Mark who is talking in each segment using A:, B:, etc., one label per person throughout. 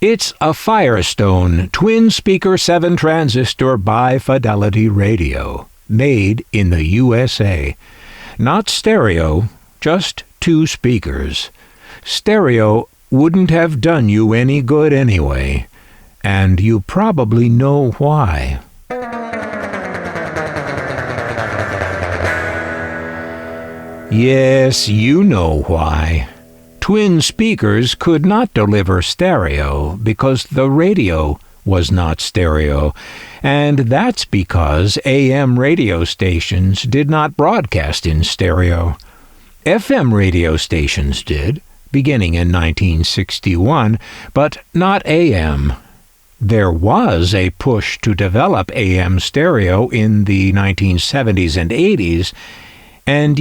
A: It's a Firestone Twin Speaker 7 transistor Bi-Fidelity radio, made in the USA. Not stereo, just 2 speakers. Stereo wouldn't have done you any good anyway, and you probably know why. Yes, you know why. Twin speakers could not deliver stereo because the radio was not stereo, and that's because AM radio stations did not broadcast in stereo. FM radio stations did, beginning in 1961, but not AM. There was a push to develop AM stereo in the 1970s and 80s, and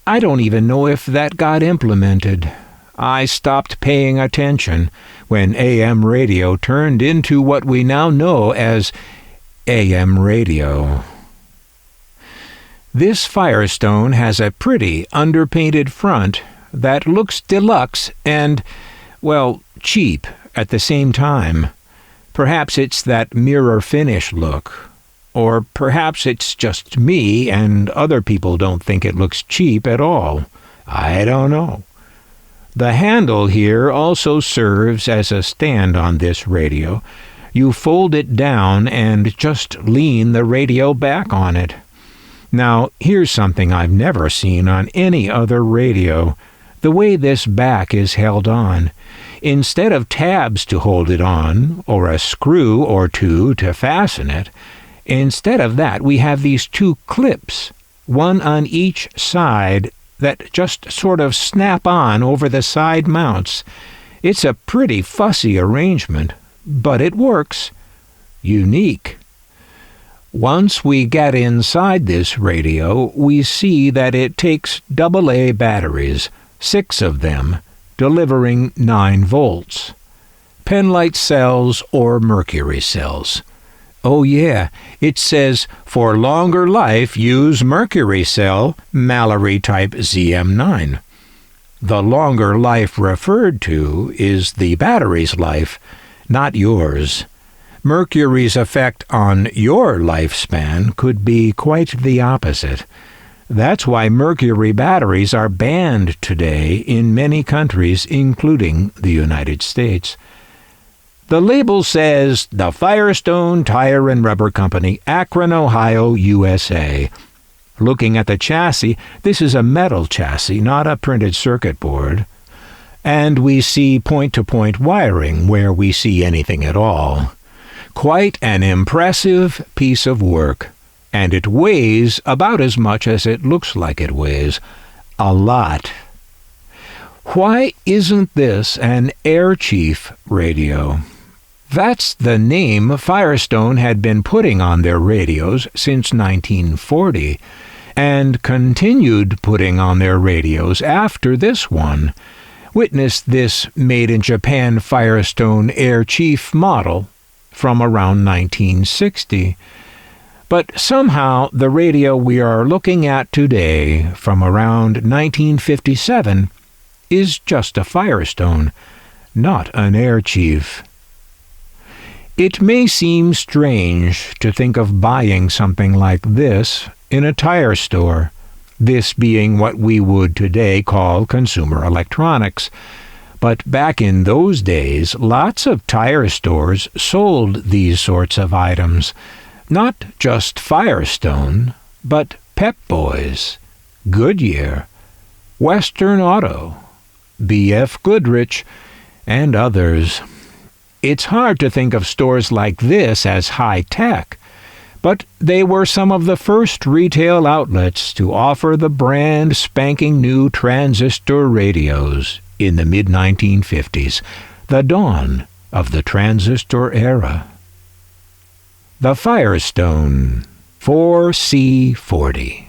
A: I don't even know if that got implemented. I stopped paying attention when AM radio turned into what we now know as AM radio. This Firestone has a pretty underpainted front that looks deluxe and, cheap at the same time. Perhaps it's that mirror finish look. Or perhaps it's just me and other people don't think it looks cheap at all. I don't know. The handle here also serves as a stand on this radio. You fold it down and just lean the radio back on it. Now, here's something I've never seen on any other radio. The way this back is held on. Instead of tabs to hold it on, or a screw or two to fasten it, instead of that we have these 2 clips, one on each side, that just sort of snap on over the side mounts. It's a pretty fussy arrangement, but it works. Unique. Once we get inside this radio, we see that it takes AA batteries, 6 of them, delivering 9 volts. Penlight cells or mercury cells. Oh yeah, it says, for longer life, use mercury cell, Mallory type ZM9. The longer life referred to is the battery's life, not yours. Mercury's effect on your lifespan could be quite the opposite. That's why mercury batteries are banned today in many countries, including the United States. The label says, the Firestone Tire and Rubber Company, Akron, Ohio, USA. Looking at the chassis, this is a metal chassis, not a printed circuit board. And we see point-to-point wiring where we see anything at all. Quite an impressive piece of work. And it weighs about as much as it looks like it weighs. A lot. Why isn't this an Air Chief radio? That's the name Firestone had been putting on their radios since 1940, and continued putting on their radios after this one. Witness this made-in-Japan Firestone Air Chief model from around 1960. But somehow the radio we are looking at today, from around 1957, is just a Firestone, not an Air Chief. It may seem strange to think of buying something like this in a tire store, this being what we would today call consumer electronics. But back in those days, lots of tire stores sold these sorts of items. Not just Firestone, but Pep Boys, Goodyear, Western Auto, B.F. Goodrich, and others. It's hard to think of stores like this as high-tech, but they were some of the first retail outlets to offer the brand spanking new transistor radios in the mid-1950s, the dawn of the transistor era. The Firestone 4C40.